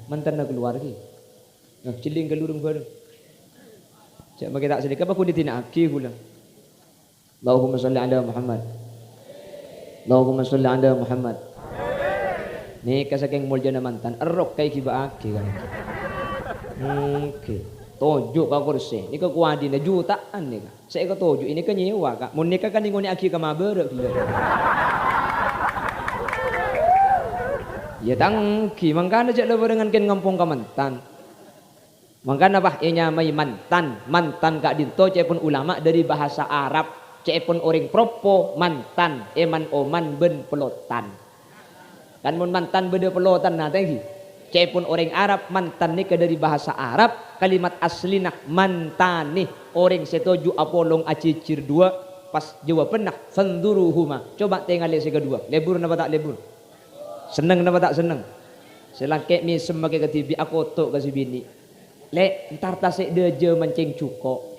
Mantan nak keluar lagi. Nah, ciling kelurung baru. Cak bagi tak sedekah apa ku ditina aki pula. Allahumma sholli ala Muhammad. Allahumma sholli ala Muhammad. Ni kasaking muljana mantan erok kai kiba aki kan. Oke. Tojo ka kursi. Ni ka kuadina jutaan ni ka. Saya ka tojo ini ka nyewa ka. Mun nikah kan ngoni aki ka mabere gila. Ya tangki mangkana jak lebar dengan ken ngampung ka mantan. Mangkana bah inya mai mantan kak dinto cepun ulama dari bahasa Arab cepun orang propo mantan eman oman ben pelotan. Kan mun mantan beda pelotan nah tadi. Cepun orang Arab mantan ni dari bahasa Arab kalimat asli nah mantani orang setuju apolong acicir dua pas jawab pernah fanduruhuma coba tengok lesi kedua lebur napa tak lebur seneng napa tak seneng selangkek mi semakai ketibi aku tok kasih bini le entar tasik deje mancing cuko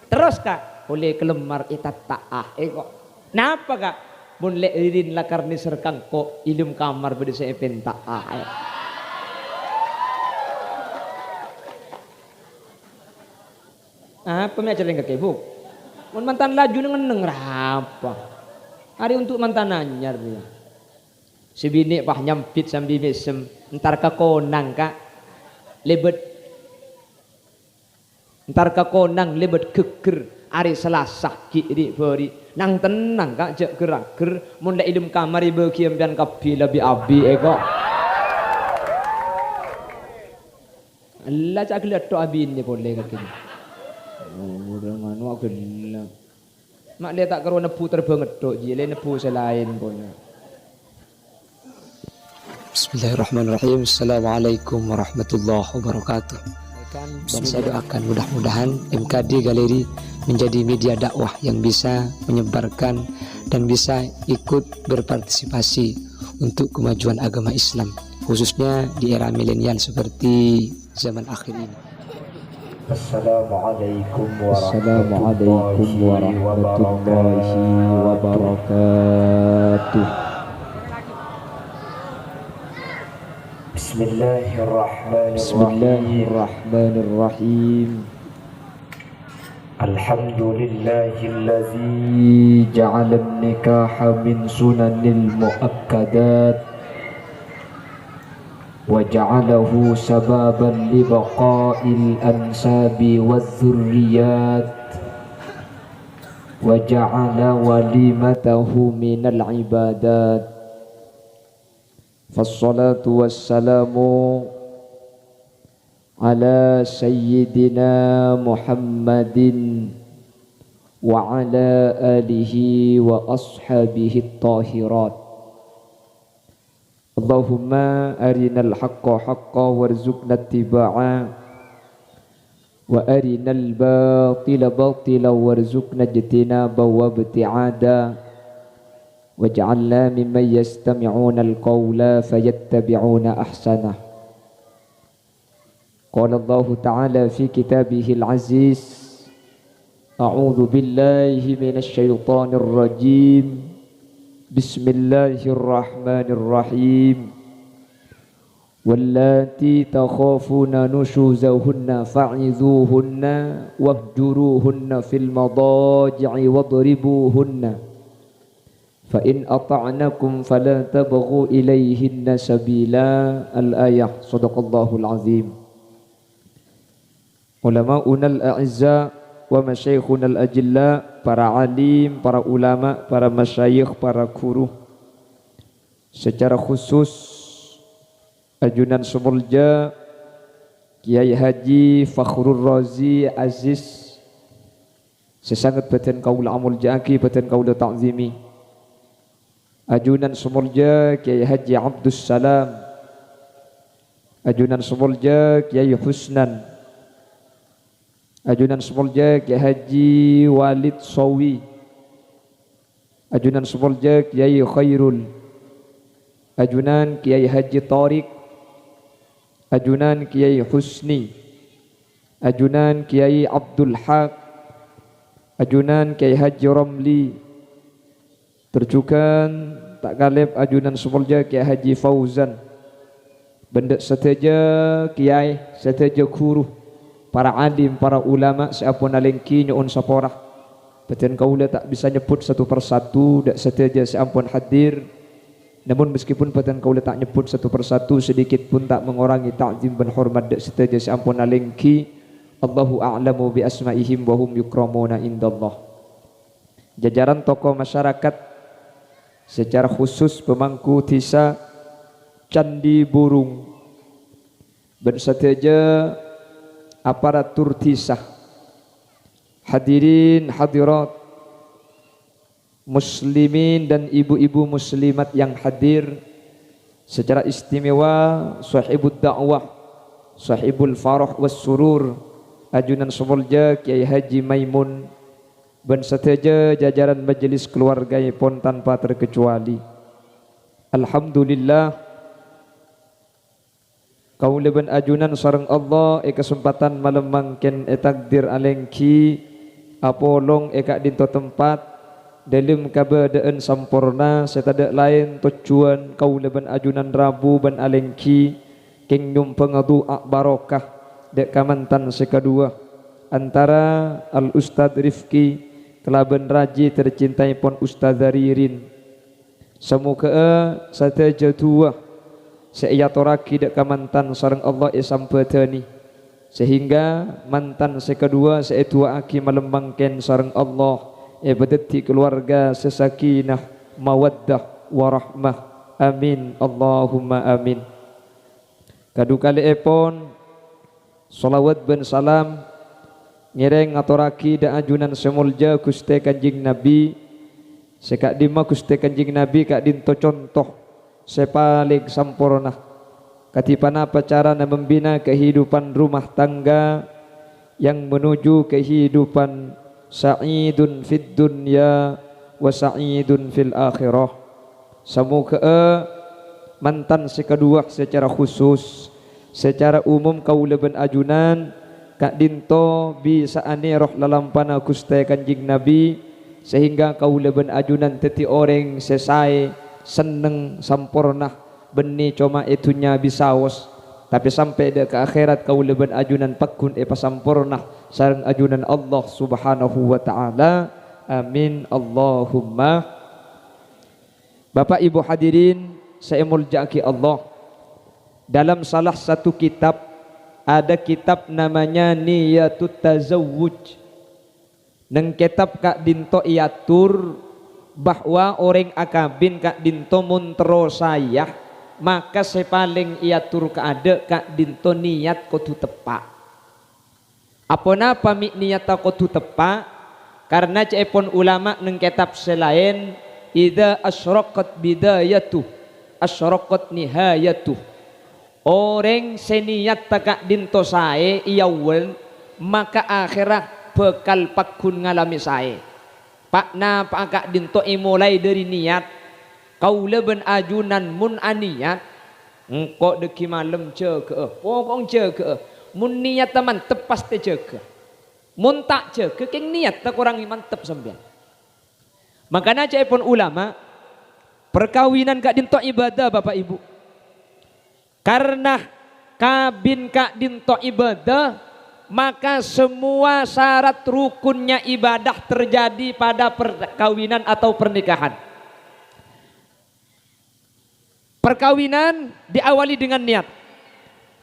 terus kak oleh kelemar itat taah kok napa kak mun le irin lakar ni serkang kok ilum kamar bede saya pentaah apa mi acara yang kebuk mun mantan laju neng rapa hari untuk mantan anyar dia si bini pah nyampit sambil mesem entar ka konang kak lebet entar ka konang lebet keker hari Selasa ki di beri nang tenang kak jak gerak mun lek ilum kamar ibu kiam dan kapi lebih abi kok Allah cak lihat to abi ni boleh kak kini udah manu aku gelap mak dia tak karo nepu terbanget tok jile nepu selain punya. Bismillahirrahmanirrahim. Assalamualaikum warahmatullahi wabarakatuh. Dan saya doakan mudah-mudahan MKD Galeri menjadi media dakwah yang bisa menyebarkan dan bisa ikut berpartisipasi untuk kemajuan agama Islam khususnya di era milenial seperti zaman akhir ini. Assalamualaikum warahmatullahi wabarakatuh. Bismillahirrahmanirrahim. Alhamdulillahillazi ja'ala an-nikaha min sunanil muakkadat وجعله سبابا لبقاء الأنساب والذريات وجعل وليمته من العبادات فالصلاة والسلام على سيدنا محمد وعلى آله وأصحابه الطاهرات Allahumma arinal haqqa haqqa warzuqna ittiba'a wa arinal batila batila warzuqna ijtinaba wa ibti'ada waj'alna mimman yastami'una al-qawla fayattabi'una ahsanah. Qala Allah ta'ala fi kitabihil aziz a'udzu billahi minasy syaithanir rajim. Bismillahirrahmanirrahim. Wallati takhafuna nushuzahunna fa'idhuhunna wahjuruhunna fil madaji'i wadribuhunna fa in ata'nakum fala tabghu ilayhinna sabila. Al-ayah. Shadaqallahul azim. Ulama'unal a'izza wa masyayikhunal ajilla, para alim, para ulama, para masyayikh, para guru, secara khusus Ajunan Sumulja Kiai Haji Fakhrul Razi Aziz, sesangat batin kaula amul jaki, batin kaula ta'zimi. Ajunan Sumulja Kiai Haji Abdus Salam, Ajunan Sumulja Kiai Husnan, Ajunan Sumulja Kiai Haji Walid Sawi, Ajunan Sumulja Kiai Khairul, Ajunan Kiai Haji Tariq, Ajunan Kiai Husni, Ajunan Kiai Abdul Haq, Ajunan Kiai Haji Ramli, terjukan tak kalib Ajunan Sumulja Kiai Haji Fauzan, benda seteja kiai, seteja guru, para alim, para ulama siapun alengki nyoon saporah. Beten kaula tak bisa nyebut satu persatu dak seteja siampun hadir. Namun meskipun beten kaula tak nyebut satu persatu, sedikit pun tak mengurangi ta'zim dan hormat dak seteja siampun alengki. Allahu a'lamu bi asma'ihim wa hum yukramuna indallah. Jajaran tokoh masyarakat, secara khusus pemangku tisa Candi Burung, berseteja aparatur tisah, hadirin hadirat, muslimin dan ibu-ibu muslimat yang hadir, secara istimewa sahibud da'wah, sahibul farah was surur, ajunan Semulja Kiai Haji Maimun, dan seteja jajaran majelis keluarga pun tanpa terkecuali. Alhamdulillah, kaula ben ajunan sareng Allah kesempatan malam mangken takdir alengki apolong kak dinto tempat dalam kabadaan sampurna setada lain tujuan kaula ben ajunan Rabu ben alengki king nyumpeng doa barokah dek kamantan sekadua antara Al Ustad Rifki kelaban raji tercintai pon Ustaz Zaririn. Semoga sateja tua seiyatoraki dek kamantan sareng Allah sampeteni sehingga mantan sekedua seetua aki malembangken sareng Allah bedeti keluarga sesakinah mawaddah warahmah. Amin Allahumma amin. Kadu kali epon salawat ben salam ngereng atoraki da ajunan Semulja Gusti Kanjing Nabi sekak dima Gusti Kanjing Nabi kak dinto contoh sepaling sampurna katipana cara membina kehidupan rumah tangga yang menuju kehidupan sa'idun fid dunya wa sa'idun fil akhirah. Semoga mantan sekedua secara khusus, secara umum kaula ben ajunan kak dinto bisa aniroh lalampana Gusti Kanjing Nabi sehingga kaula ben ajunan teti orang sesai seneng sampurna benih cuma itunya bisawas tapi sampai ke akhirat kau leban ajunan pakun pasampurna sareng ajunan Allah subhanahu wa ta'ala. Amin Allahumma. Bapak Ibu hadirin saya muljaki Allah, dalam salah satu kitab ada kitab namanya Niyatut Tazawwuj. Neng kitab kak dinto iatur bahwa orang akabin kak dinto muntero sayah maka sepaling iatur keada kak dinto niat kotu tepak. Apa napa niat kotu tepak? Karena cepon ulama neng kitab selain idza asyraqat bidayatu asyraqat nihayatu. Orang seniat kak dinto sae iawel maka akhirat bekal pakun ngalami sae. Pak na pak dinto mulai dari niat kaula ben ajunan mun aniat engko deki malam ceke pokong ceke mun niat mantep pasti ceke mun tak ceke keng niat tak kurang mantep sampean. Makanya cepon ulama perkawinan kak dinto ibadah Bapak Ibu, karena kabin kak dinto ibadah maka semua syarat rukunnya ibadah terjadi pada perkawinan atau pernikahan. Perkawinan diawali dengan niat.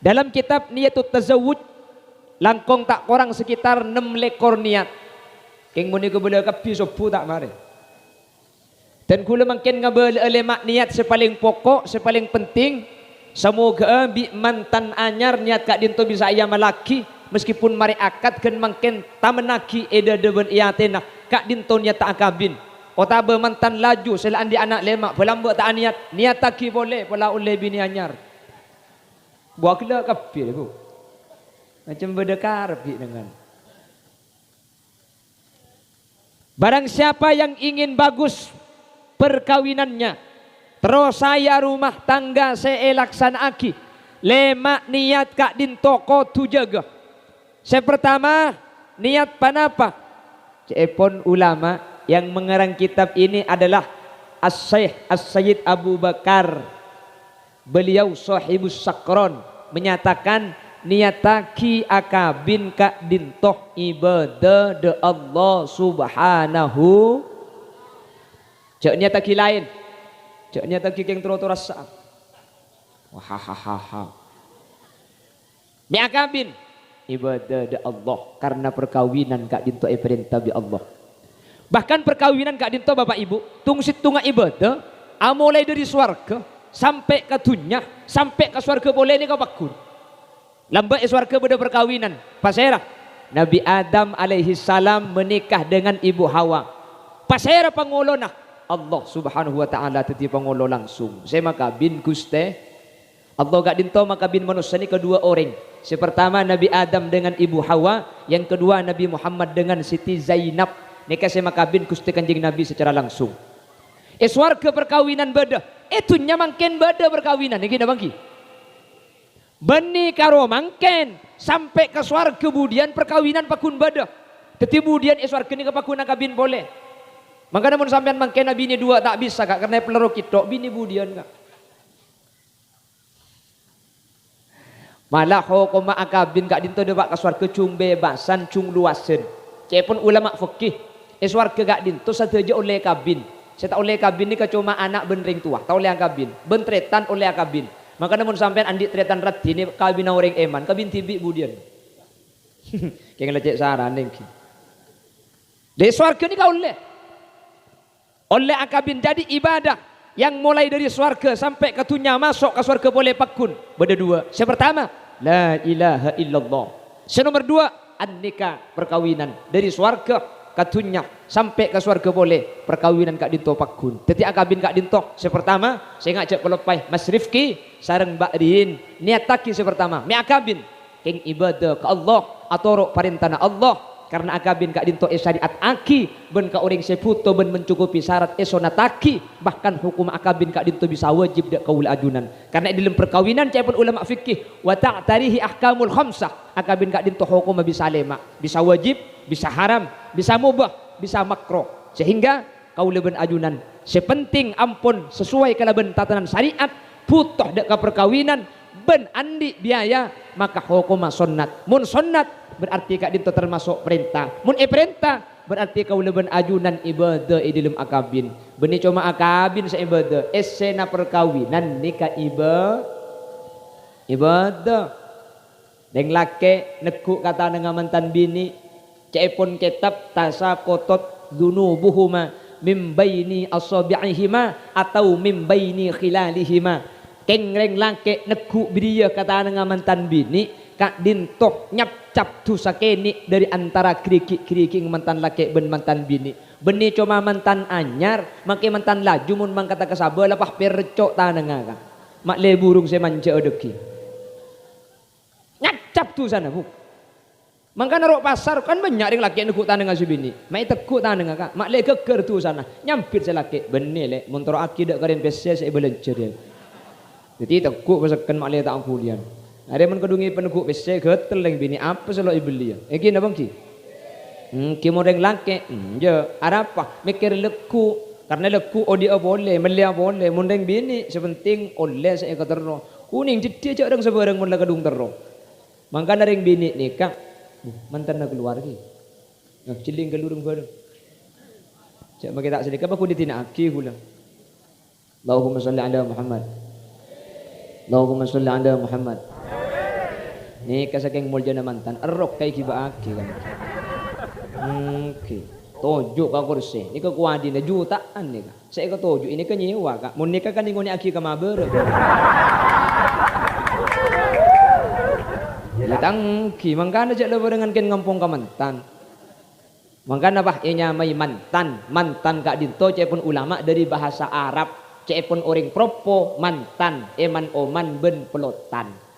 Dalam kitab Niyatut Tazawwuj langkong tak kurang sekitar 6 lekor niat. Keng muni kebela kapi sopu tak mare. Dan kula mungkin ngabel lemak niat sepaling pokok, sepaling penting. Semoga bi mantan anyar niat kak dinto bisa iya malaki meskipun mari akad kan mungkin tamenaki eda deben iatena kak dinto niat tak akabin. Kota mantan laju selaan di anak lemak pelambak tak niat taki boleh pola oleh bini anyar. Buat kela kapi bu. Macam berdekar bi dengan. Barang siapa yang ingin bagus perkawinannya, terus saya rumah tangga seelaksanaki lemak niat kak dinto ko tu jaga. Saya pertama niat panapa? Cepon ulama yang mengarang kitab ini adalah As-Syaikh As-Sayyid Abu Bakar beliau sahibus sakron menyatakan niataki akabin kak dintoh ibadah de Allah subhanahu cek niataki lain cek niataki keng tero rasa wahahaha ni akabin ibadah de Allah karena perkawinan kak dintoh perintah bi Allah. Bahkan perkawinan kak dinto bapak ibu tungsit tunga ibadah mulai dari swarga sampai ke dunia sampai ke swarga boleh ni kau pakun lambat swarga pada perkawinan pasera Nabi Adam alaihi salam menikah dengan ibu Hawa pasera pangolona Allah subhanahu wa ta'ala teti pangolo langsung saya maka bin guste Allah gak dinto maka bin manusia ni kedua orang yang pertama Nabi Adam dengan ibu Hawa yang kedua Nabi Muhammad dengan Siti Zainab nikah saya makabin kusti kanjeng Nabi secara langsung. Swarga perkawinan beda. Itu nyamangken beda perkawinan. Ini kita bangki. Beni karo mangken sampai ke swarga kemudian perkawinan pakun beda. Tetapi kemudian swarga ini kepakun kabin boleh. Maka namun sampean mangken bini dua tak bisa kak karena pelero kita bini budian kak. Malah koma akabin kak dinto debak ke swarga cung bebasan cung luasen. Cepun ulama fikih swarga gak dinto saja oleh kabin. Saya tak oleh kabin ni cuma anak benring tua, tak oleh kabin. Bentretan oleh kabin. Maka namun sampean andi tretan rati ni kabin orang eman, kabin tibi budian. Keng lecek saran nengki. Di swarga ni kau oleh akabin jadi ibadah yang mulai dari swarga sampai ke dunia masuk ke swarga boleh pakun. Beda dua. Yang pertama, la ilaha illallah. Yang nomor dua, an-nikah perkawinan dari swarga katunya sampai ke swarga boleh perkawinan kak dinto pakun. Teti akabin kak dinto sepertama saya ngajak pelepai Mas Rifki sareng Mbak Riin niataki sepertama mi akabin keng ibadah ke Allah atau parintana Allah karena akabin kak dinto syariat aki ben ka orang seputo ben mencukupi syarat esonataki bahkan hukum akabin kak dinto bisa wajib dak kaul ajunan karena di dalam perkawinan cepun ulama fikih wa ta'tarihi ahkamul khamsah akabin kak dinto hukum bisa lema bisa wajib bisa haram bisa mubah bisa makro sehingga kaul ben ajunan sepenting ampun sesuai kalaben tatanan syariat putoh dak ka perkawinan ben andi biaya maka hukum sunnat mun sunnat berarti kak dinto termasuk perintah mun perintah berarti kau leben ajunan ibadah dalam akabin beni cuma akabin sa ibadah esena perkawinan nikah ibadah deng lake nekuk kata dengan mantan bini cepon kitab tasa kotot dunubuhuma mim baini asabi'ihima atau mim baini khilalihima kengreng lake nekuk bidia kata dengan mantan bini kak dintoh nyap cap tu sakeni dari antara keriki mantan laki ben mantan bini beni cuma mantan anyar make mantan laju mun mang kata kasaba lapah percok tanenga kak mak le burung se manja odeki nyap cap tu sana bu mangka narok pasar kan banyak ring laki nekuk tanenga si bini mai tekuk tanenga kak mak le geger tu sana nyampit se laki beni le mun toro aki dak karen pese se belencer dia jadi tekuk pasakan mak le tak ampulian ada man kedungi peneguk bese getel yang bini apa selo ibeli ya. Egi na bangki. Ki modeng langke. Ya, ada apa? Mikir leku karena leku odia boleh, melia boleh, mundeng bini sepenting oleh saya terno. Kuning jadi aja orang sebarang mun kedung terno. Mangka naring bini nikah mantan na keluar ki. Nah, ciling kelurung bareng. Cak make tak sedekah aku ditinaki kula. Allahumma shalli ala Muhammad. Allahumma shalli ala Muhammad. Ni kasaking mulya na mantan erok kay kibaaki kan. Okay. Tojo ka kursi. Ni ka kuwadi na jutaan ni ka. Sa ika tojo ini ka nyewa ka. Mun ni ka kaningon ni aki ka mabere. Datang ki mangkana jak lebar dengan ken ngampung ka mantan. Mangkana bah inya may mantan. Mantan ka dinto cepun ulama dari bahasa Arab. Cepun orang propo mantan eman oman ben pelotan.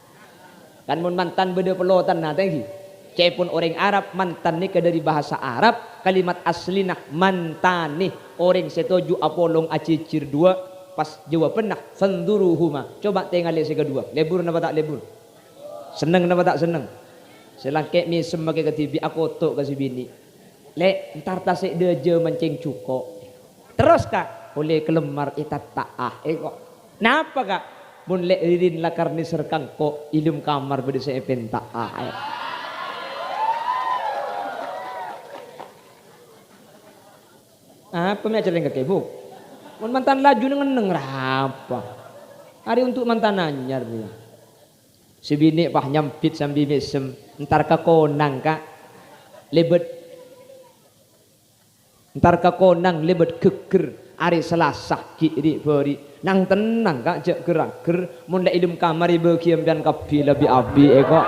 Kan mun mantan beda pelotan nah tengki. Cepun orang Arab mantan ni dari bahasa Arab kalimat aslinah mantani orang setuju apolong acicir dua pas jawab pernah fanduruhuma coba tengok lesi kedua lebur napa tak lebur seneng napa tak seneng selangke mi semakai ketibi aku tok kasih bini le entar tasik deje mancing cuko terus kak oleh kelemar itat taah kok napa kak mun lek ririn lakar ni serkang ko ilum kamar bede se penta apa me acara ngake bu mun mantan laju ngeneng rapa hari untuk mantan anyar dia si bini pah nyampit sambil mesem entar ka konang kak lebet entar ka konang lebet keker hari Selasa ki di beri nang tenang kak jek gerak-ger mun lek ilum kamar ibu kiam dan kapi lebih abi kok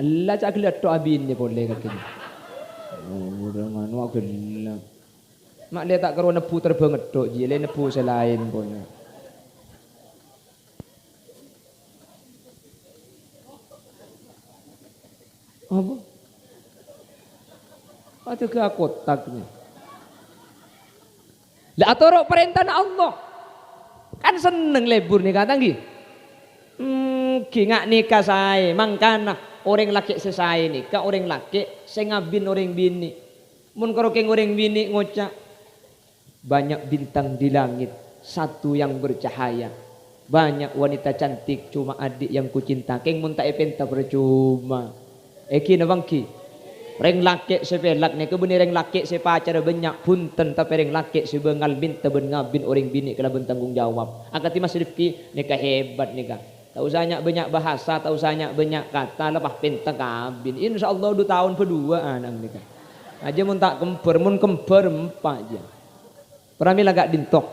Allah cak lihat to abi ni boleh kak kini udah manu aku gelap mak dia tak karo nepu terbanget dok je le nepu selain punya apa ada ke kotaknya lah atorok perintah Allah kan seneng lebur nih kata nggih ngak nikah saya mangkana orang laki sesai nikah orang laki saya ngabin orang bini mun karo keng orang bini ngocak banyak bintang di langit satu yang bercahaya banyak wanita cantik cuma adik yang kucinta keng mun tak epenta percuma eki na bangki reng laki sepelak ni kebeni reng laki sepacar banyak punten tapi reng laki sebengal binta ben ngabin orang bini kena bertanggung jawab akati Mas Rifki nikah hebat nikah tak usahnya banyak bahasa tak usahnya banyak kata lepas pinta ngabin insyaallah 2 tahun berdua anak nikah aja mun tak kemper empat aja pramila gak dintok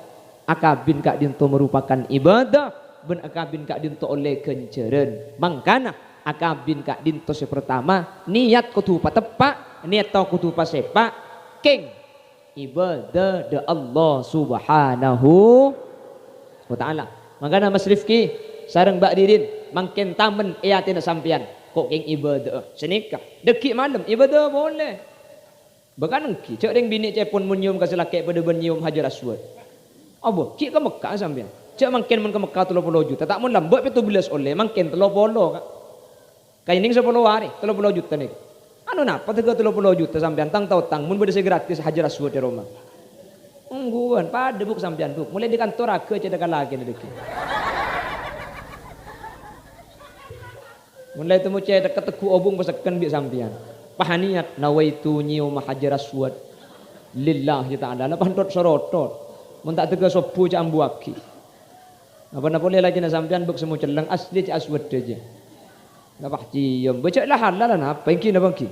akabin kak dinto merupakan ibadah ben akabin kak dinto oleh kenceren mangkana akabin kak dinto pertama niat kutupa tepak niat tau kutupa sepak keng ibadah de Allah subhanahu wa ta'ala makanya Mas Rifki sareng Mbak Dirin mangken tamen eatina sampian kok keng ibadah senikah deki malam ibadah boleh bahkan engki cek ring bini cepon menyium kasih laki pada menyium Hajar Aswad apa ki ke Mekah sampean cek mangken mun ke Mekah 30 juta tak mun lambok 17 oleh mangken 30 kak kayak ini 10 hari 30 juta nih anu napa 30 juta sampean tang tau tang mun beda gratis Hajar Aswad di rumah ungguan pada buk sampean buk mulai di kantor ke cedakan lagi deki mulai temu cedek keteku obung peseken bi sampean pahaniat nawaitu nyium Hajar Aswad lillahi ta'ala lapan dot sorotot mun tak tega sopu cak ambuaki apa boleh lagi na sampean buk semua celeng asli cak aswad aja lapah cium baca lah halal lah apa yang kina bangki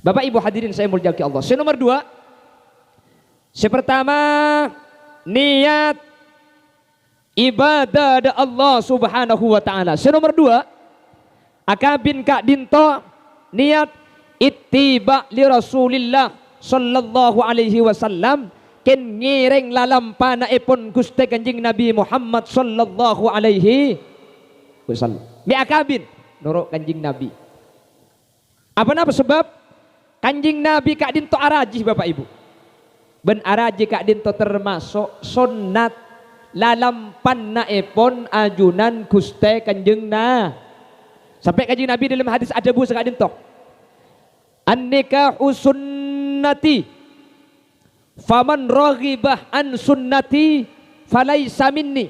Bapak Ibu hadirin saya muliakan Allah nomor 2 pertama niat ibadah ada Allah subhanahu wa ta'ala nomor 2 akabin kak dinto niat ittiba li Rasulillah sallallahu alaihi wasallam ken ngireng lalampana ipun Gusti Kanjeng Nabi Muhammad sallallahu alaihi wasallam mi akabin nurut Kanjeng Nabi apa sebab Kanjeng Nabi kak dinto araji Bapak Ibu ben araji kak dinto termasuk sunnat lalampana ipun ajunan Gusti Kanjeng sampai Kanjeng Nabi dalam hadis adabu sekak dinto an-nikahu sunnati faman raghibah an sunnati falaisa minni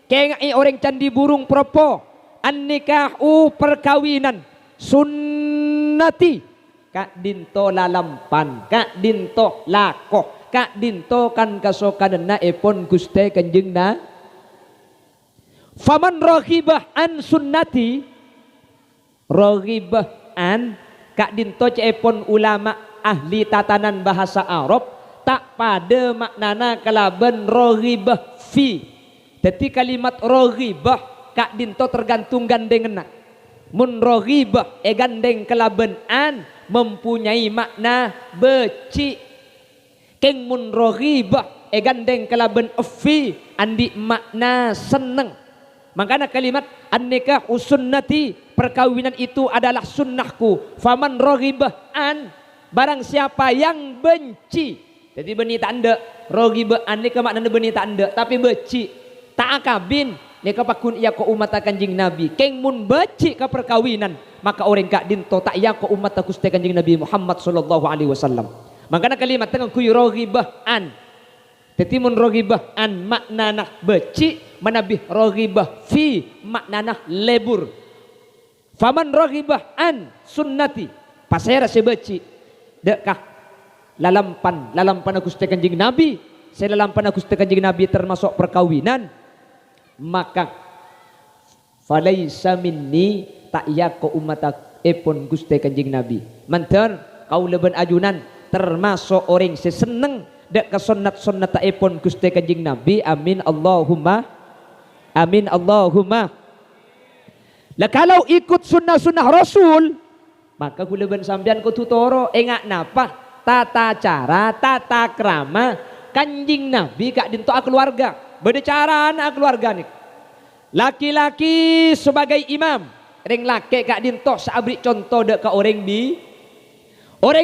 kengai orang candi burung propo an-nikahu perkawinan sunnati kak dinto lalampan kak dinto lakoh kak dinto kan kasokanna epon Gusti Kanjeng faman raghibah an sunnati raghibah an kak dinto cepon ulama ahli tatanan bahasa Arab tak pada maknana kalaban raghibah fi jadi kalimat raghibah kak dinto tergantung gandengna mun raghibah gandeng kalaban an mempunyai makna beci keng mun raghibah gandeng kalaban fi andi makna seneng makanya kalimat an-nikah sunnati perkawinan itu adalah sunnahku faman raghibah an barang siapa yang benci jadi beni tanda raghibah an nikah maknanya beni tanda tapi benci tak akabin nikah pakun ia ko umat Kanjeng Nabi keng mun benci ke perkawinan maka orang kak dinto tak ia ko umat Gusti Kanjeng Nabi Muhammad sallallahu alaihi wasallam makanya kalimat tengah kuy raghibah an Jadi mun roghibah an maknanah beci, manabih roghibah fi maknanah lebur. Faman roghibah an sunnati, pasera sebeci, dekkah lalampan Gusti Kanjeng Nabi, selalampan Gusti Kanjeng Nabi termasuk perkawinan, maka falaisa minni tak yako umatak epon Gusti Kanjeng Nabi. Mantar kau leben ajunan termasuk orang seseneng dek ke sunnat epon Gusti Kanjeng Nabi. Amin Allahumma, amin Allahumma. Lah kalau ikut sunnah Rasul, maka kula ben sampean kudu toro engak napa tata cara tata krama Kanjeng Nabi kak dinto keluarga. Beda cara anak keluarga nih. Laki-laki sebagai imam, ring laki kak dinto sabri contoh dek ke orang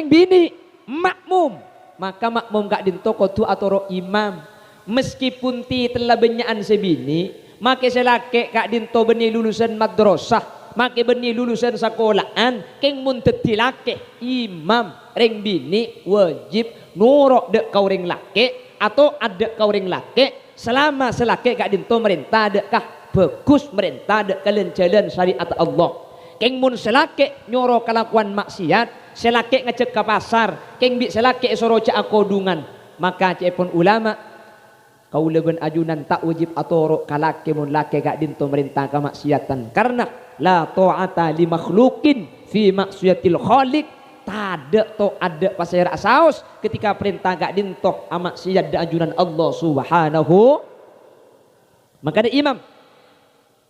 bini makmum, maka makmum kak dinto kudu atoro imam. Meskipun ti telah benyaan sebini, maka selake kak dinto beni lulusan madrasah, maka beni lulusan sekolahan, keng mun teti lake imam, ring bini wajib nurok dek kau ring lake atau ada kau ring lake selama selake kak dinto merintah dekkah bagus merintah dek kalian jalan syariat Allah. Keng mun selake nyoro kelakuan maksiat, selake ngecek ke pasar, keng bi selake soroca akodungan, maka cepon ulama kau leben ajunan tak wajib atoro kalake mun lake gak dinto merintah kemaksiatan, karena la ta'ata li makhlukin fi maksiatil khaliq. Tada to ada pasir saus ketika perintah gak dinto amaksiat da ajunan Allah subhanahu. Maka ada imam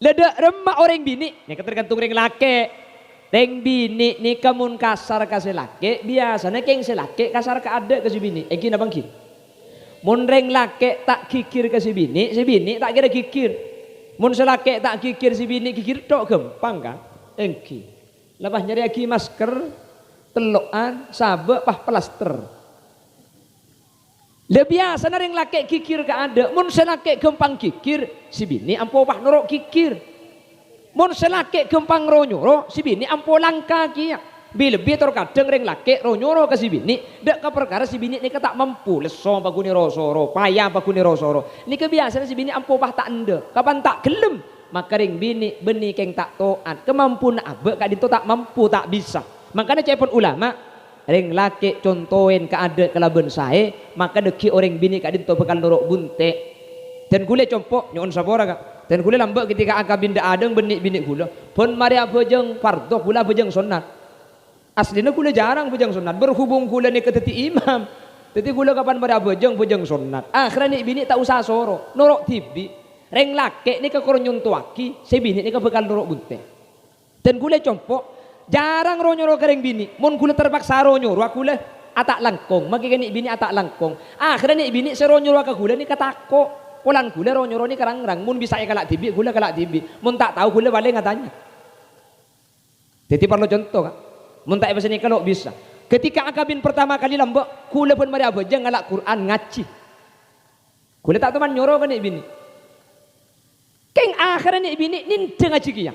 leda remak orang bini, ini tergantung orang laki. Reng bini ni kamun kasar kasih laki, biasanya keng selaki kasar ke ada kasih bini. Eki na bangki. Mun reng laki tak kikir kasih bini, si bini tak kira kikir. Mun selaki tak kikir si bini kikir tok gampang kan? Engki. Lepas nyari lagi masker, telokan, sabek, pah plaster. Lebih biasa na ring laki kikir ka ada. Mun selake gempang kikir, si bini ampo pah norok kikir. Mun selake gempang ronyoro, si bini ampo langka kia. Lebih terkadang ring laki ronyoro ke si bini, dak ka perkara si bini ni tak mampu leso baguni rosoro, payah baguni rosoro. Ni kebiasaan si bini ampo pah tak ende, kapan tak gelem, maka ring bini beni keng tak toat, kemampuan abe kak dinto tak mampu tak bisa. Makanya cepon ulama ring laki contohin keadaan kelaben sae, maka deki orang bini kak dinto bekal norok bunte. Dan gule compok nyon sabora kak. Dan gule lambak ketika akabin da adeng benik bini gula. Pun mari bejeng fardo gula bejeng sunat. Aslinya gula jarang bejeng sunat. Berhubung gula ni keteti imam. Jadi gula kapan mari bejeng sunat. Akhirnya ni bini tak usah soro. Norok tibi. Ring laki ni kekor nyuntuaki. Si bini ni bekal norok bunte. Dan gule compok jarang ronyoro kering bini. Mun gula terpaksa ronyoro gula atak langkong. Maki kini bini atak langkong. Akhirnya ni bini seronyoro ka gula ni katako. Pulang gula ronyoro ni kerang-rang. Mun bisa kalak tibi gula kalak tibi. Mun tak tahu gula balik ngatanya. Jadi perlu contoh kan. Mun tak bisa ni kalau bisa. Ketika akabin pertama kali lambak gula pun mari abajang ngalak Quran ngaci. Gula tak teman nyoro kan ni bini. Keng akhirnya ni bini ninte ngaci kia.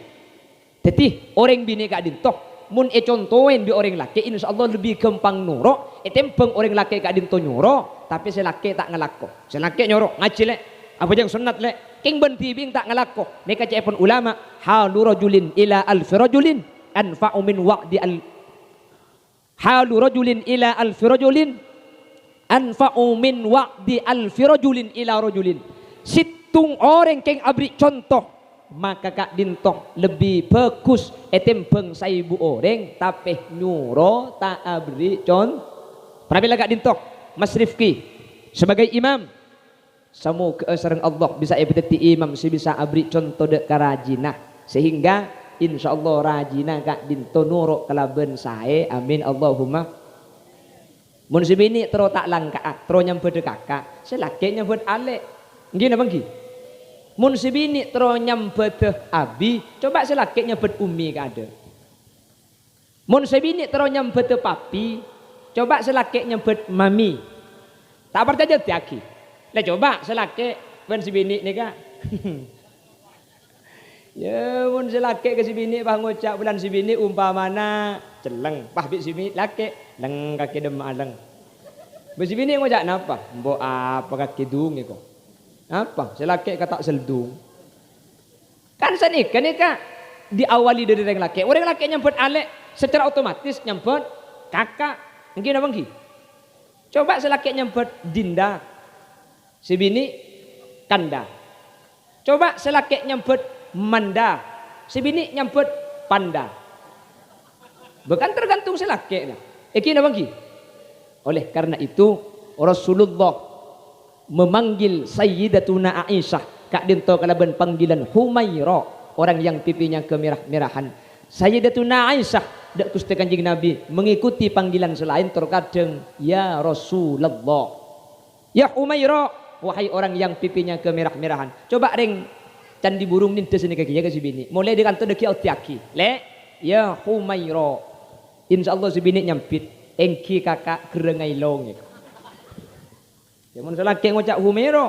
Jadi orang bini kak dintoh mun contohin bi orang laki insya Allah lebih gampang nuro. Tempeng orang laki kak dintoh nyoro, tapi si laki tak ngelako. Si laki nyoro ngaji lek, apa jang sunat lek. King benti bing tak ngelako. Neka cepon ulama halu rajulin ila alfi rajulin anfa'u min wa'di al halu rajulin ila alfi rajulin anfa'u min wa'di alfi rajulin ila rajulin. Situng orang keng abri contoh, maka kak dintok lebih bagus etempeng saibu orang tapi nyuro tak abri con. Pramila kak dintok Mas Rifki sebagai imam, semoga sareng Allah bisa ebeti imam si bisa abri contoh dek karajina sehingga insya Allah rajina kak dinto nuro kelaben sae. Amin Allahumma. Mun si bini tero tak langka tero nyambut kakak selake nyambut alek gini bangki. Mun si bini tero nyambut abi coba selake nyambut umi ka ada. Mun si bini tero nyambut papi coba selake nyambut mami. Tak percaya tiaki. Lah coba selake ben si bini ni kak. Ya mun selake ke si bini bah ngocak bulan si bini umpamana celeng pah bi si bini lake leng kaki dem aleng. Besi bini ngojak napa? Mbok apa kaki dung iko? Apa? Selaki kata seldung. Kan senika nika diawali dari orang laki. Orang laki nyambut alek secara otomatis nyambut kakak. Mungkin apa nggih? Coba selaki nyambut dinda. Si bini kanda. Coba selaki nyambut manda. Si bini nyambut panda. Bukan tergantung selaki. Iki apa nggih? Oleh karena itu Rasulullah memanggil Sayyidatuna Aisyah kak dinto kalaban panggilan Humaira, orang yang pipinya kemerah-merahan. Sayyidatuna Aisyah dak Gusti Kanjeng Nabi mengikuti panggilan selain terkadang ya Rasulullah. Ya Humaira, wahai orang yang pipinya kemerah-merahan. Coba ring candi burung nintes ini kakinya ke si bini. Mulai di kantor deki otiaki. Le ya Humaira. Insyaallah si bini nyampit. Engki kakak gerengai long. Jamun selaki ngocak Humaira.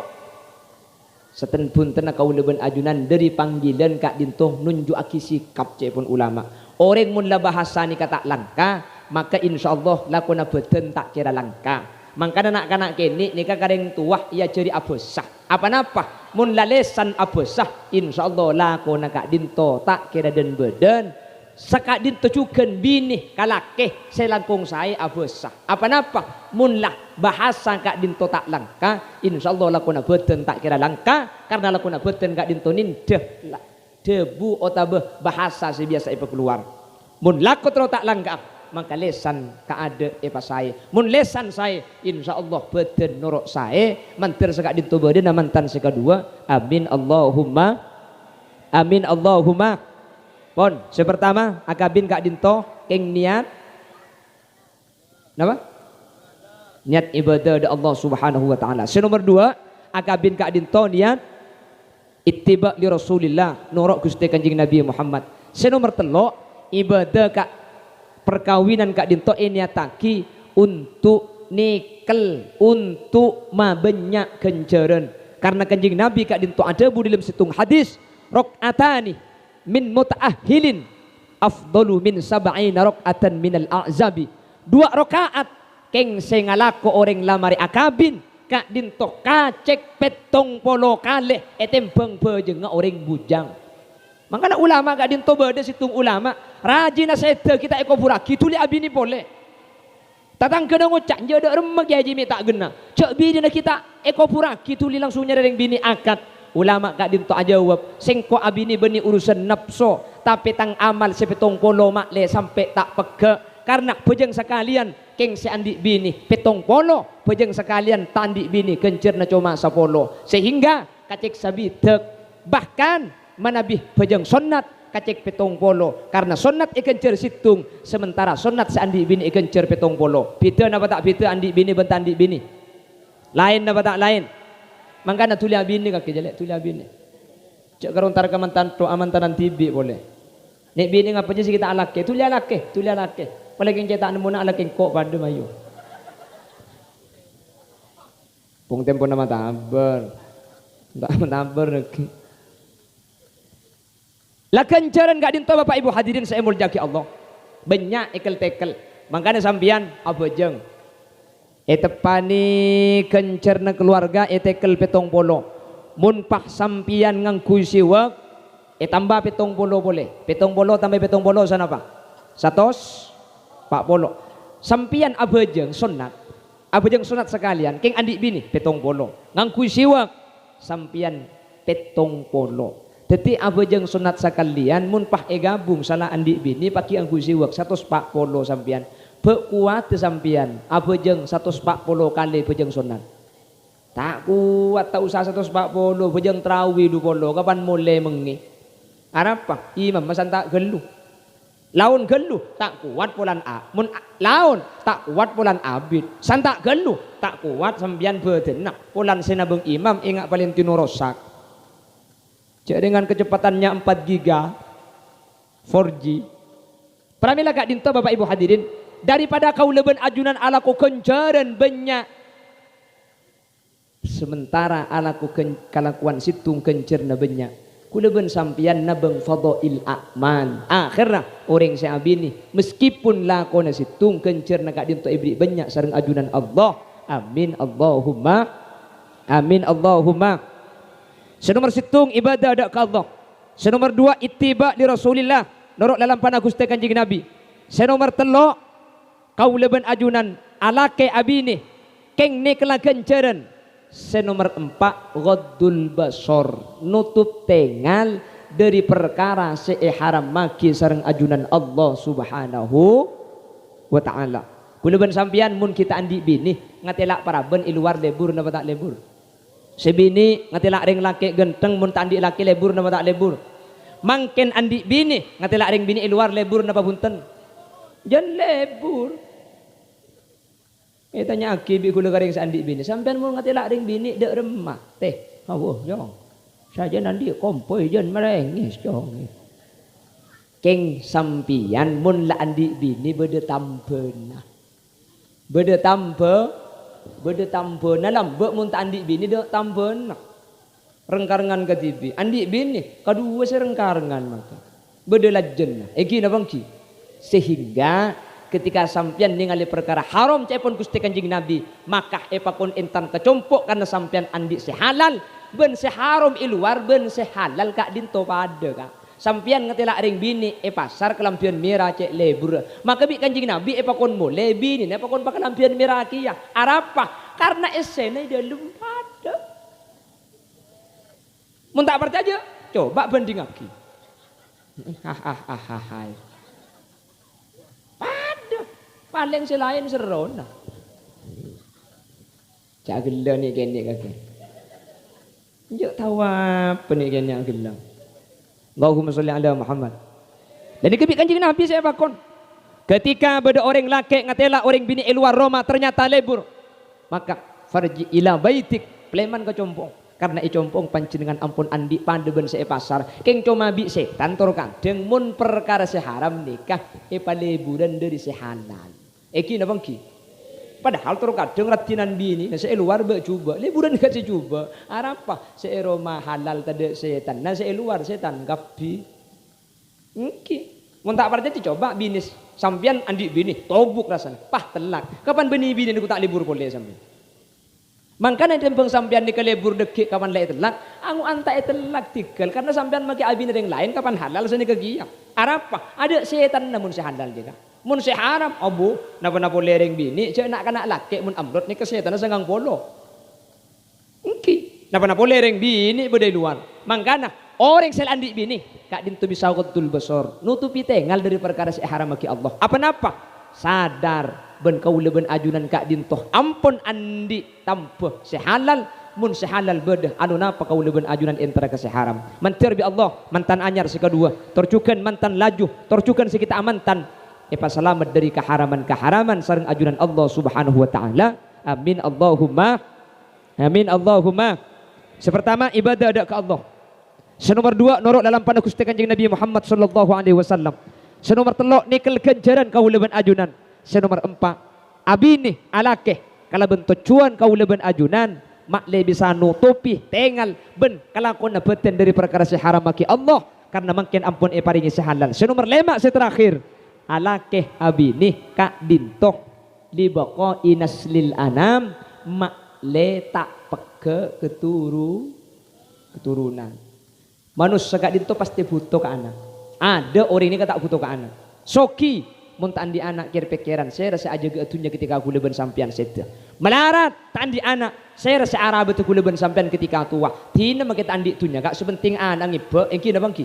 Seten punten kau leben ajunan dari panggilan kak dintoh nunjuk aki sikap cepun ulama. Orang mun la bahasa ni kata langka, maka insyaallah lakona beten tak kira langka. Mangkana anak-anak kini nikah kareng tuah ia ceri abesah. Apa napa? Mun la lesan abesah insyaallah lakona kak dinto tak kira den beden. Sakak dinto cuken bini kalake selangkung saya abesah. Apa napa? Mun lah bahasa kak dinto tak langka, insyaallah lakona beten tak kira langka karena lakona beten kak dinto nindeh debu otabeh bahasa sebiasa ipa keluar. Mun lakot ro tak langka maka lesan kaade epa saya. Mun lesan saya insyaallah beten norok saya mantir sakak dinto beden mantan sekadua. Amin Allahumma amin Allahumma. Pon, sepertama akabin kak dinto keng niat napa? Niat ibadah da Allah Subhanahu wa taala. Senomor 2, akabin kak dinto niat ittiba li Rasulillah, norok Gusti Kanjeng Nabi Muhammad. Senomor 3, ibadah kak perkawinan kak dinto niataki untuk nikel, untuk mabanyak kenceran. Karena Kanjeng Nabi kak dinto ada bu dalam situng hadis rakaatani min muta'ahhilin afdalu min sab'ina raka'atan minal a'zabi. 2 rakaat keng sengalako orang lamari akabin kak dinto kacek petong polo kaleh etembeng bejeng orang bujang. Makanya ulama kak dinto beda situng ulama rajin asete kita eko puraki tuli abini boleh. Tatang kena ngocak jada remek ya jimi tak gena. Cek bini kita eko puraki tuli langsung nyereng bini akad. Ulama kak dinto ajawab sengko abini beni urusan nafsu tapi tang amal sepetong polo makle sampai tak peke karena pejeng sekalian keng seandi bini petong polo pejeng sekalian tandi bini kencerna cuma sapolo sehingga kacek sabitek bahkan manabih pejeng sonat kacek petong polo karena sonat ikencer situng sementara sonat seandi bini ikencer petong polo pita napa tak pita andi bini bentandi bini lain napa tak lain. Mangkana tuli abini kaki jelek tuli abini. Cek karontar kamantan to amantanan tibi boleh. Nek bini ngapa sih kita alake tuli alake. Apalagi cetak nemu nak alake kok pada mayu. Pung tempo nama taber. Tak taber lagi. Lah kencaran gak dinto Bapak Ibu hadirin saya muljaki Allah. Banyak ikel tekel. Mangkana sambian apa jeng. Etepani kencerna keluarga etekel petong polo mun pah sampian ngangkui siwak tambah petong polo boleh petong polo tambah petong polo sana apa 100 pak polo sampian abajeng sunat sekalian keng adik bini petong polo ngangkui siwak sampian petong polo jadi abajeng sunat sekalian mun pah gabung salah adik bini paki ngangkui siwak 100 pak polo sampian kuat sampian abajeng 140 kali bejeng sunat tak kuat tak usah 140 bejeng trawi 20 kapan mulai mengi arapa imam masan tak gelu laun gelu tak kuat pulan mun laun tak kuat pulan abid san tak gelu tak kuat sampian bedenak pulan senabeng imam ingat Valentino Rosak cek dengan kecepatannya 4 giga 4G pramila gak dinto Bapak Ibu hadirin daripada kau leben ajunan alaku kencaran banyak sementara alaku kalakuan situng kencerna banyak ku leben sampian nabeng fadail a'mal akhirnya orang saya abini meskipun lakona situng kencerna kak dinto ibri banyak sareng ajunan Allah Amin Allahumma. Amin Allahumma. Senomor situng ibadah ada ke Allah. Senomor dua ittiba li Rasulillah, nurut dalam panah Gusti Kanjeng Nabi. Senomor telu kaula ben ajunan alake abine keng ne kelagen ceren. Senomor empat ghaddul basor, nutup tengal dari perkara seharam maki sareng ajunan Allah Subhanahu wa taala. Kula ben sampeyan mun kita andi bini ngatelak para ben iluar lebur napa tak lebur. Sebini ngatelak ring laki genteng mun tak andi laki lebur napa tak lebur. Mangken andi bini ngatelak ring bini iluar lebur napa bunten. Jan lebur. Tanya akibi kula garing sa andi bini. Sampeyan mun ngatelak ring bini dek remah. Teh, awuh jong. Saja nanti kompoi jan merengis jong. Keng sampian mun la andi bini bede tampeuna. Bede tampeuna lambe mun ta andi bini de tampeuna. Rengkarengan katibi. Andi bini kadua serengkarengan maka. Bede lajen. Eki napa ki? Sehingga ketika sampian ningali perkara haram cepon Gusti Kanjeng Nabi, maka epakon entan kecompok karena sampian andi sehalal, ben seharam iluar ben sehalal kak dinto pada kak. Sampian ngetelak ring bini pasar kelampian merah cek lebur. Maka bi Kanjeng Nabi epakon mole bini epakon pakai lampian merah kia. Arapa? Karena esene dalam pada. Mun tak percaya, coba banding lagi. Hahaha. Pada paling selain serona. Cak gila ni kene kakek. Njuk tahu apa ni kene gila. Allahumma sholli ala Muhammad. Dan dikebik Kanjeng Nabi saya bakon. Ketika beda orang laki ngatela orang bini luar Roma ternyata lebur. Maka farji ila baitik, pleman ke compong. Karena compong panjenengan ampun andi pandeben se pasar. Keng cuma bi setan tor kadeng mun perkara seharam nikah paleburan dari sehalal. Eki napa ki? Padahal tor kadeng ratinan bini se luar be coba. Liburan ka se coba. Arapa se Roma halal tade setan. Nah se luar setan gapi. Engki. Mun tak percaya coba binis. Sampian andi bini tobuk rasanya. Pah telak. Kapan bini niku tak libur boleh sampean. Mangkana tembang sampean ni kelebur dekik kapan lai telak, angu anta telak tinggal karena sampean maki abin yang lain kapan halal seni kegiat. Arapa? Ada setan namun sehalal juga. Mun seharam abu napa-napa lereng bini, cek nak kena laki mun amrot ni kesetan sangang polo. Engki napa-napa lereng bini beda luar. Mangkana orang sel andi bini kak dintu bisa qatul basar, nutupi tengal dari perkara seharam maki Allah. Apa napa? Sadar ben kaula ben ajunan kak dintoh ampun andi tampuh sehalal mun sehalal bedah anu napa kaula ben ajunan entara ke seharam mantir bi Allah mantan anyar si kedua torcukan mantan laju torcukan si kita amantan selamat dari keharaman sareng ajunan Allah Subhanahu wa taala. Amin Allahumma. Amin Allahumma. Sepertama ibadah ada ke Allah. Senomor dua norok dalam panah Gusti Kanjeng Nabi Muhammad sallallahu alaihi wasallam. Senomor telok nikel ganjaran kaula ben ajunan. Senomor empat abini alakeh kalau bentuk cuan kaula ben ajunan mak le bisa nutupi tengal ben kalakon beten dari perkara seharam maki Allah karena makin ampun paringi sehalal. Senomor lima seterakhir alakeh abini kak dintoh libako inaslil anam mak le tak peke keturunan. Manusia kak dintoh pasti butuh ke anak. Ada orang ini kata butuh ke anak. Soki muntan di anak kira pikiran saya rasa aja getunya ketika aku leben sampian seda. Melarat tan di anak saya rasa arah betul leben sampian ketika tua. Tina makita andi tunya gak sepenting anak ngibe engki na bangki.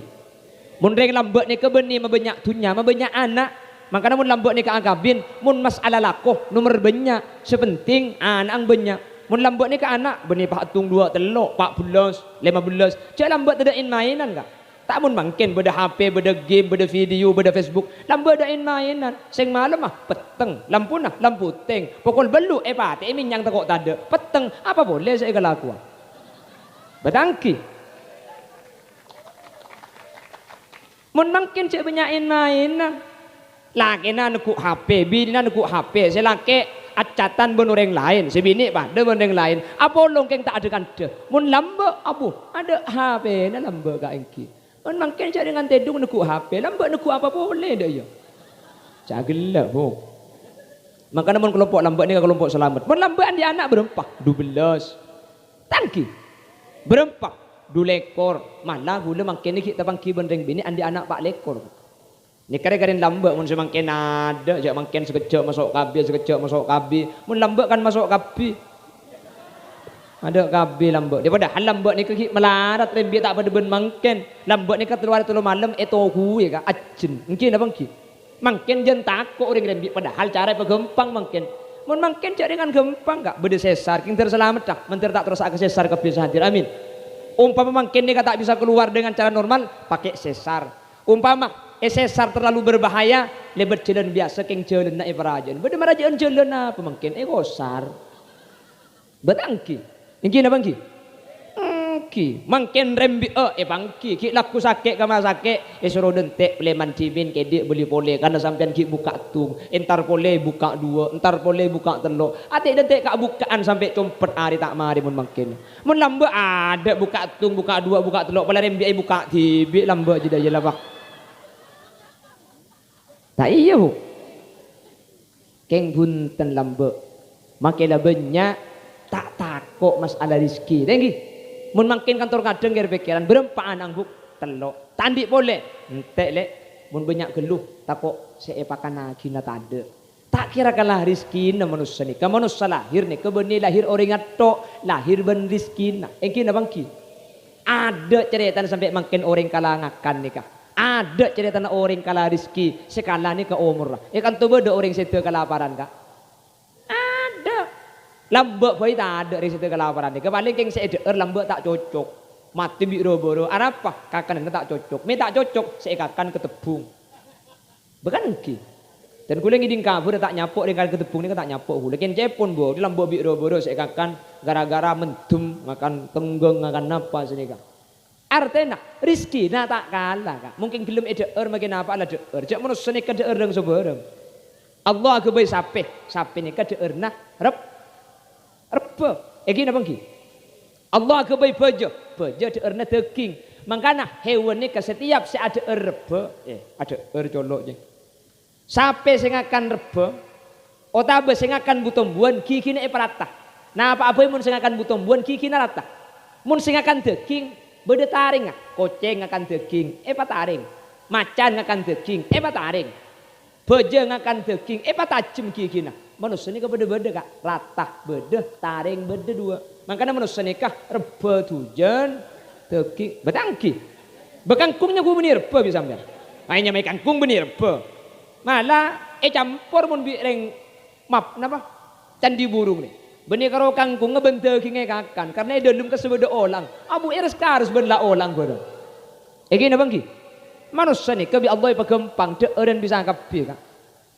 Mun reng lambek ni kebeni mabanyak tunya mabanyak anak. Makanya mun lambek ni kaagabin mun masalah lakoh nomor banyak sepenting anak ang banyak. Mun lambek ni ke anak beni patung 2 telok 14 15 cak lambek tadain mainan gak. Tak mun mungkin beda HP, beda game, beda video, beda Facebook. Lampu dain mainan. Sing malam peteng. Lampu lampu teng. Pokol belu pati minyang takok tada. Peteng. Apa boleh saya kelakuan? Bedangki. Mun mungkin cek banyakin mainan. Laki na nekuk HP, bini na nekuk HP. Saya laki acatan ben orang lain. Saya bini pada ben orang lain. Apa longkeng tak ada kan de. Mun lambe abu ada HP na lambe ka engki. On mungkin cak dengan tedung nekuk HP, lambat nekuk apa boleh dah ya. Cak gelap ho. Makanya mun kelompok lambat ni kelompok selamat. Mun lambat di anak berempat, 12. Tangki. Berempat, 2 ekor. Malah gula makin ni kita pangki bendeng bini andi anak 4 ekor. Ni kare-kare lambat mun semakin ada, jak makin sekejap masuk kabi, sekejap masuk kabi. Mun lambat kan masuk kabi. Ada kabi lambat. Daripada hal lambat ni ke melarat rembi tak pada ben makin. Lambat ni ke keluar tulu malam etohu ya ka ajen. Mungkin apa mungkin? Makin jen takut orang rembi padahal cara pegempang makin. Mun makin cak dengan gempang gak bede sesar king terselamat dah. Mentir tak terus ke sesar kebiasa hadir. Amin. Umpama makin ni tak bisa keluar dengan cara normal pakai sesar. Umpama sesar terlalu berbahaya lebat jalan biasa king jalan na ibrajaan. Bede marajaan jalan apa makin gosar. Betangki. Ingki na bangki? Ki mangken rembi bangki ki laku sakit kama sakit suruh dentek pleman cibin kedik beli pole karena sampean ki buka tung entar pole buka 2 entar pole buka 3 atik dentek kak bukaan sampai compet hari tak mari mun mangken mun lambe ada buka tung buka 2 buka 3 pala rembi buka tibik lambe jeda je lah tak iya bu keng bunten lambe makela banyak tak takut masalah rezeki dengi mun makin kantor kadang kira pikiran berempaan angguk telok tandik boleh entek lek mun banyak geluh takut seepakan agina tade tak kira kalah rizki na manusia ni ka manusia lahir ni ke beni lahir orang atok lahir ben rizki na engki na bangki ada cerita sampai makin orang kalah ngakan ni kah ada cerita na orang kalah rizki sekala ni ke umur lah kan tu beda orang situ kelaparan kah lambak bayi tak ada dari situ kelaparan ni. Kebalik yang saya der lambak tak cocok. Mati biro-biro. Apa? Kakan tak cocok. Me tak cocok saya kakan ketepung. Bukan ki. Dan kuling iding kabur tak nyapok dengan ketepung ni tak nyapok. Kuling cepon bo di lambak biro-biro saya kakan gara-gara mentum makan tenggeng makan apa sini kan. Artinya rizki na tak kalah kan. Mungkin belum der makin apa lah der. Jak manusia ni ke der dengan sebarang. Allah ke bayi sape ni ke der nah Reba, gini bangki. Allah ke bayi beja de erna teking. Makana hewan ni ke setiap si ada reba, ada colok je. Sape sing akan reba, otabe sing akan butombuan kiki ni perata. Nah apa mun sing akan butombuan kiki na rata. Mun sing akan teking bede taring koceng akan teking, pataring. Macan akan teking, pataring. Beja akan teking, patajem kiki na. Manusia ni beda-beda kak, latah beda, taring beda 2. Makanya manusia ni kah reba tujan, teki, betangki. Bekangkungnya gue benih reba bisa ambil. Mainnya main kangkung benih reba. Malah campur mun bireng map napa candi burung ni. Benih karo kangkung ngebenteki ngekakan karena dalam kesebeda olang. Abu iris harus benla olang gue. Gini bangki. Manusia ni kebi Allah pegempang dan bisa kapi kak.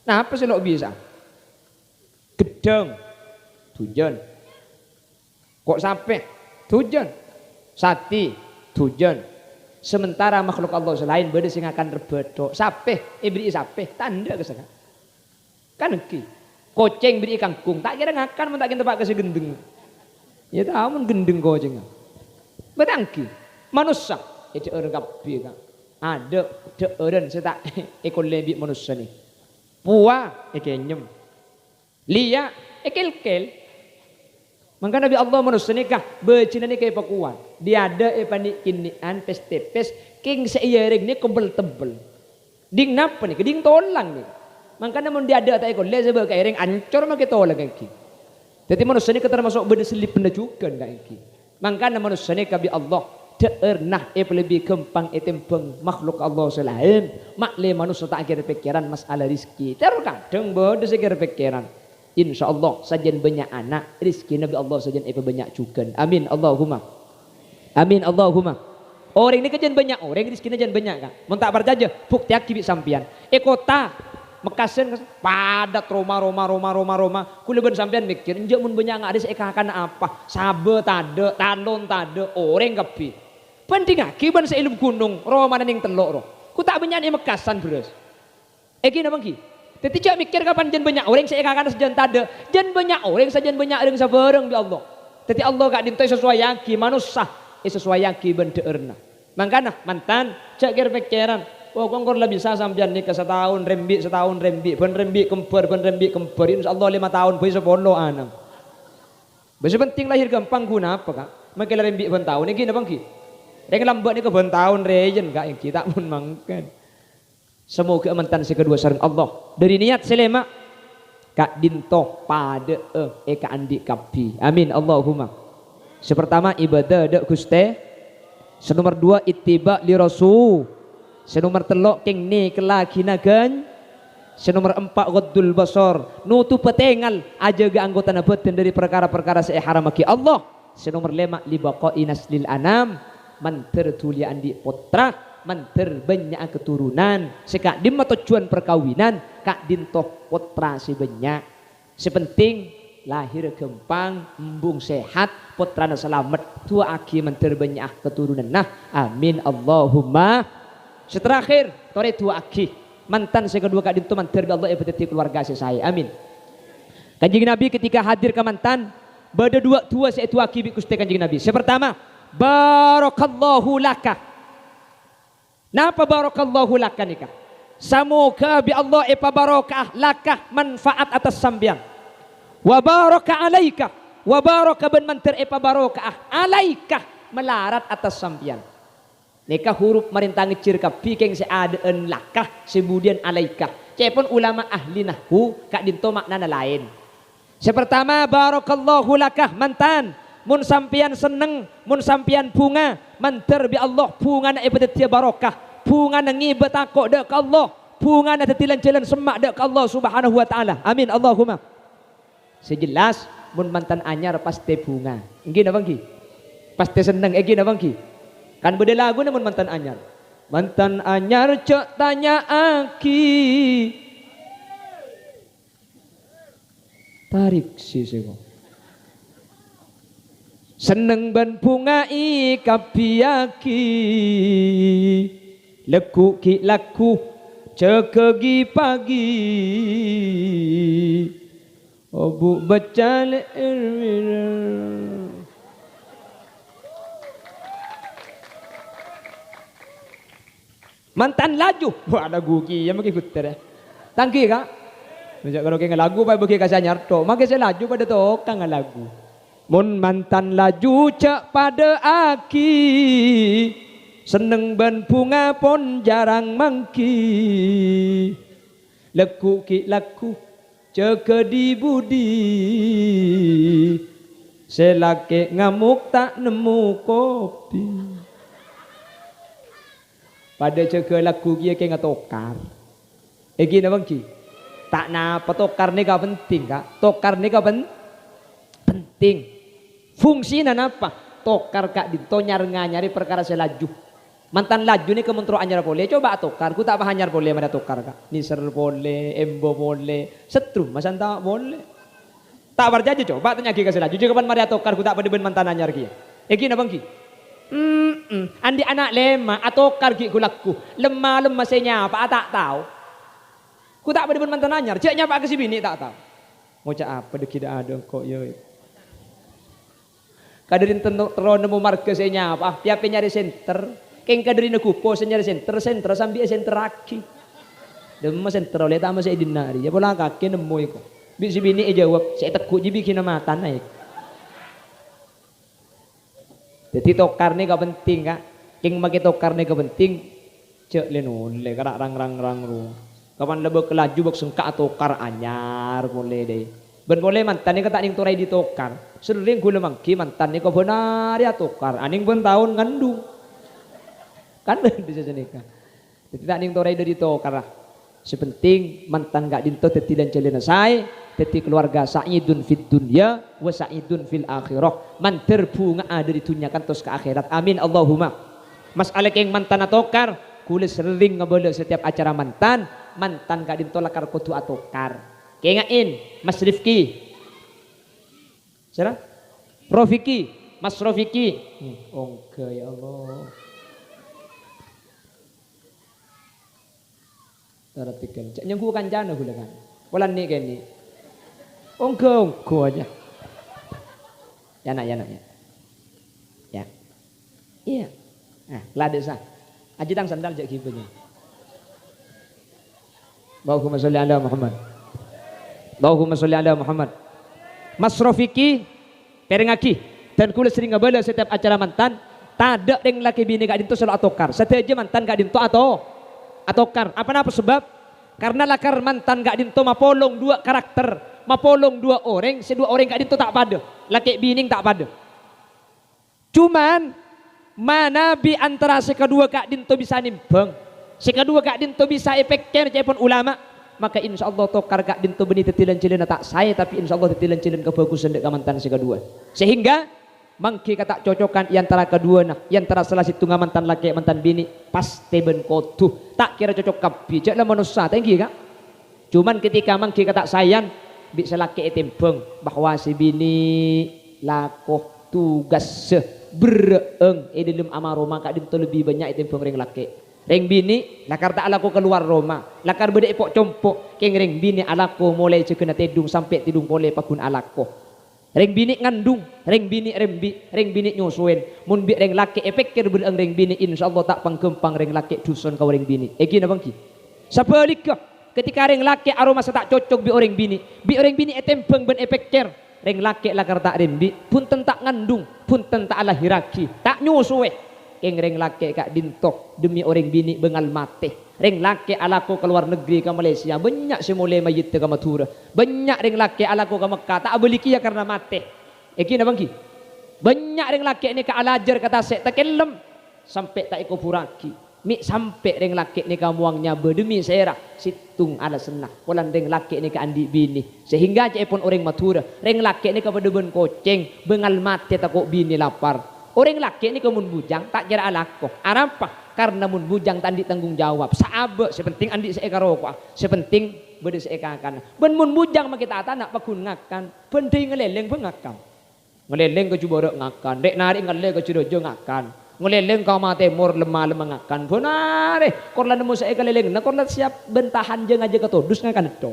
Nah apa sih lo bisa? Gedang tujuan kok sampai tujuan sati tujuan sementara makhluk Allah selain beda sing akan rebedo sape beri sape tanda kesana kan ki koceng beri kangkung tak kira ngakan tak kira tempat kasih gendeng ya tahu men gendeng koceng betangki manusia itu orang kapi kan ada orang setak ekor lebih manusia ni puah kenyem Lia ekel-kel. Maka Nabi Allah manusia nikah becina ni kayak pakuan. Dia ada panik kinian pes-pes king seiring ni kebel tebel. Ding napa ni? Keding tolang ni. Maka namun dia ada tak ekor le sebab kairing ancor make tolang kaki. Jadi manusia ni termasuk benda selip benda juga kaki. Maka manusia ni kabi Allah deernah lebih kempang etempeng makhluk Allah selain makle manusia tak kira pikiran masalah rizki. Terkadang bodoh sekira pikiran. Insya Allah sajian banyak anak rizki Nabi Allah sajian banyak juga. Amin Allahumma. Amin Allahumma. Orang ini kajian banyak orang rizki jangan banyak kan. Mentak berjaja bukti akibat sampian. Kota Mekasen padat Roma. Kuliban sampian mikir njak mun banyak ada seekakan apa sabe tade talon tade orang kapi. Penting akibat seilum gunung Roma ning telok roh. Ku tak banyak ni Mekasan beres. Gini bangki. Tapi tidak mikir kapan jen banyak orang saya akan sejan tada. Jen banyak orang saja banyak orang sabareng di Allah. Tapi Allah gak dintai sesuai yaki manusia sesuai yaki benda erna. Makanya mantan cak kira pikiran kongkor lah bisa sampean nikah setahun rembik ben rembik kembar insyaallah 5 tahun boy 10 anak. Besi penting lahir gampang guna apa kak? Makin rembik ben tahun ini bang ki. Reng lambat ni ke ben tahun rejen kak yang kita pun mangkan. Semoga mantan si kedua sareng Allah. Dari niat selema kak dinto pada eka andi kapi. Amin Allahumma. Sepertama ibadah dak Guste. Senomor 2 ittiba li rasul. Senomor 3 keng ne kelakinagan. Senomor 4 ghaddul basar. Nutu petengal aja ga anggota nabatin dari perkara-perkara saya haram maki Allah. Senomor 5 li baqai naslil anam. Manter tulia andi potra, manter banyak keturunan. Sekak dim tujuan perkawinan, kak dintoh potra si banyak. Sepenting lahir gampang, embung sehat, potrana selamat, tua aki manter banyak keturunan. Nah, amin Allahumma. Seterakhir, tore tua aki. Mantan saya kedua kak dintoh manter bi Allah ibadati keluarga saya. Amin. Kanjeng Nabi ketika hadir ke mantan, bada dua tua saya tua aki bi Gusti Kanjeng Nabi. Sepertama, barakallahu laka. Napa barakallahu laka nikah? Semoga bi Allah ipa barakah laka manfaat atas sambiang. Wa baraka alaika. Wa baraka ben manter ipa barakah alaika melarat atas sambiang. Nikah huruf marintang ngecir kapi keng seadeun lakah sebudian alaika. Cepon ulama ahli nahwu kak dinto maknana lain. Sepertama barakallahu laka mantan. Mun sampian seneng, mun sampian bunga, manter bi Allah bunga na ibadat dia barokah, bunga na ngibat ako dak Allah, bunga na tetilan-tilan semak dak Allah Subhanahu wa taala. Amin Allahumma. Sejelas mun mantan anyar pasti bunga. Enggi na bangki? Pasti seneng enggi na bangki? Kan beda lagu na mun mantan anyar. Mantan anyar cok tanya aki. Tarik si sego. Seneng ban bunga ikapiaki leku ki laku cekegi pagi obu bacale mantan laju wah ada gugi ya maki kutter tangki kak bijak kalau kayak lagu pak bagi kasih nyarto maki saya laju pada tokang lagu. Mun mantan laju cak pada aki seneng ban bunga pon jarang mangki leku ki laku ceke di budi selake ngamuk tak nemu kopi pada ceke laku kia ke ngatokar gini bangki tak napa tokar ni kau penting kak tokar ni kau penting. Fungsinya apa? Tokar kak dinto nyari perkara selaju. Mantan laju ni kementro anyar boleh. Coba tokar. Ku tak hanyar boleh mana tokar kak. Niser boleh, embo boleh, setrum masan tak boleh. Tak berjaji coba tanya ki selaju. Jika pan mari tokar ku tak pada ben mantan anyar ki. Gini bang ki. Andi anak lema atokar ki kulaku. Lemah saya apa tak tahu. Ku tak pada ben mantan anyar. Cek nyapa ke si bini tak tahu. Mau cak apa dek tidak ada kok yo. Kadarin terlalu nemu marga saya nyapa, tiap nyari center, keng kadarin aku pos nyari center sambil center aki. Demi center oleh tamu saya dinari, ya bola kaki nemu itu. Bisi bini jawab, saya tekuk jadi bikin mata naik. Jadi tokar ni kau penting kak, keng makai tokar ni kau penting, cek lenun, le karak rang ru. Kapan lebih kelaju bak sengkak tokar anyar boleh deh. Ben boleh mantan ni kata ning torai ditokar. Sering gula mangki mantan ni kau benar ya tokar. Aning pun tahun ngandung. Kan bisa jenika. Jadi tak ning torai dari tokar lah. Sepenting mantan gak dinto teti dan celena saya, teti keluarga sa'idun fid dunya wa sa'idun fil akhirah. Manter bunga ada di dunia kan tos ke akhirat. Amin Allahumma. Masalah keng mantan atokar, kula sering ngebele setiap acara mantan gak dinto lakar kutu atokar. Kengain Mas Rifki. Siapa? Rofiki, Mas Rofiki. Oke ya Allah. Perhatikan. Cak nyengku kancana gula kan. Polan ni kan ni. Oke aja. Ya nak. Ya. Iya. Nah, lade sah. Aji tang sandal jak kibernya. Allahumma sholli ala Muhammad. Allahumma sholli ala Muhammad. Mas Rofiki perengaki dan kula sering ngabala setiap acara mantan tada deng laki bini gak dinto selalu atokar. Seteja mantan gak dinto atau atokar. Apa sebab? Karena lakar mantan gak dinto mapolong dua karakter, mapolong dua orang, sedua orang gak dinto tak pada. Laki bini tak pada. Cuman mana bi antara sekedua gak dinto bisa nimbang, sekedua gak dinto bisa efeknya cepon ulama, maka insya Allah tokar gak dinto beni tetilan cilin tak saya, tapi insya Allah tetilan cilin kebagusan dek mantan sekedua. Sehingga mangki kata cocokan antara kedua nah, antara salah situ mantan laki mantan bini pasti ben kotuh, tak kira cocok kapi, caklah manusia tinggi kak. Cuman ketika mangki kata sayang, bisa laki etembeng bahwa si bini lakoh tugas bereeng dalam amal Roma kak dinto lebih banyak etembeng ring laki. Ring bini lakar tak alaku keluar Roma, lakar beda epok compok, keng ring bini alaku mulai cekena tedung sampai tidung pole pakun alaku. Ring bini ngandung, ring bini rembi, ring bini nyusuin, mun bi ring laki efekir bereng ring bini insyaallah tak pangkempang ring laki dusun kau ring bini. Eki na bangki. Sebaliknya ketika ring laki aroma tak cocok bi orang bini etempeng ben efekir, ring laki lakar tak rembi, pun tentak ngandung, pun tentak lahiraki, tak nyusuin. Keng ring laki kak dintok demi orang bini bengal mate. Ring laki alaku keluar negeri ke Malaysia banyak semula mayit ke Mathura, banyak ring laki alaku ke Mekah tak beli kia karena mate. Eki na bangki banyak ring laki ni ke alajar kata sek tak kelem sampai tak iko puraki mi sampai ring laki ni ke muangnya berdemi serah situng ala senah polan ring laki ni ke andi bini sehingga cepon orang Mathura ring laki ni ke bedeben koceng bengal mate takut bini lapar. Orang laki ni ke mun bujang tak kira alaku arapa karena mun bujang tandi tanggung jawab sahabat sepenting andi seeka rokok sepenting beda seeka kan ben mun bujang mak kita nak pakun ngakan penting ngeleleng pengakam ngeleleng ke Ciboro ngakan dek narik ngeleleng ke Cidojo ngakan ngeleleng ke Timur lemah ngakan benar korla nemu seeka leleng nah korla siap bentahan jeng aja ketodus ngakan itu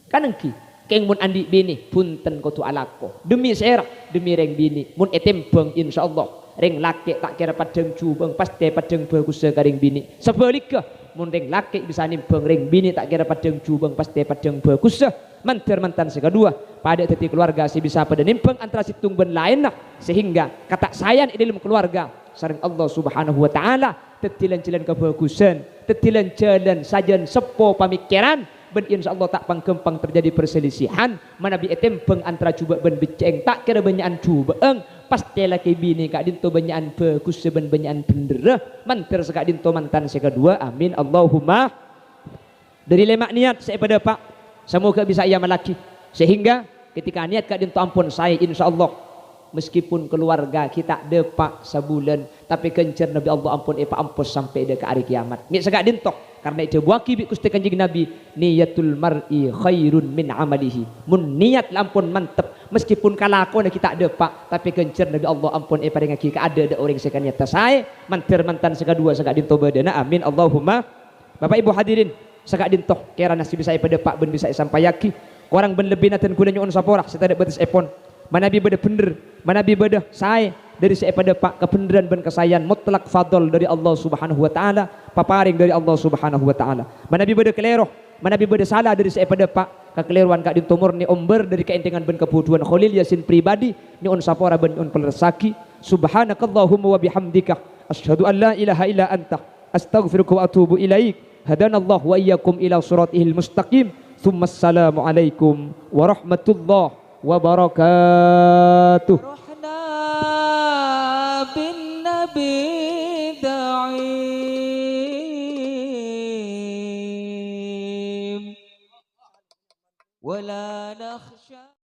kan engki keng mun andi bini punten kotu alako demi serah demi reng bini mun etembeng insyaallah ring laki tak kira padeng cubeng pasti padeng bagus sekaring bini. Sebaliknya mun ring laki bisa nimbang ring bini tak kira padeng cubeng pasti padeng bagus mantir mantan sekedua pada teti keluarga si bisa pada nimbang antara situng ben lain nah sehingga kata sayang di dalam keluarga sareng Allah Subhanahu wa taala tetilan-tilan kebagusan tetilan jalan sajan sepo pamikiran ben insyaallah tak pangkempang terjadi perselisihan mana bi etembeng antara cuba ben beceng tak kira banyakan cubeeng pasti laki bini kak dinto banyakan bagus seben banyakan bener mantir sekak dinto mantan sekedua amin Allahumma. Dari lemak niat saya pada pak semoga bisa ia melaki sehingga ketika niat kak dinto ampun saya insyaallah meskipun keluarga kita depak sebulan tapi kencer Nabi Allah ampun ampus sampai ke hari kiamat ni sekak dinto karena itu buaki bi Gusti Kanjeng Nabi niyatul mar'i khairun min amalihi mun niat lampun mantep meskipun kalakon kita depak tapi kencer Nabi Allah ampun paring aki ada orang sekan nyata saya mantir mantan sekadua sekak dinto badana amin Allahumma. Bapak Ibu hadirin sekak dinto kira nasib saya pada pak ben bisa sampai yaki orang ben lebih naten kula nyuun saporah saya tak betis epon manabi beda bener manabi beda saya dari saya pada pak kebenaran ben kesayan mutlak fadl dari Allah Subhanahu wa taala paparing dari Allah Subhanahu wa taala manabi beda keleroh manabi beda salah dari saya pada pak kekeliruan kak dinto murni omber dari keentengan ben kebutuhan Khalil Yasin pribadi ni on sapora ben on pelresaki subhanakallahumma wa bihamdika asyhadu an la ilaha illa anta astaghfiruka wa atubu ilaik hadanallahu wa iyyakum ila siratihil mustaqim thumma assalamu alaikum warahmatullahi wabarakatuh. بالنبي دعيم ولا نخشى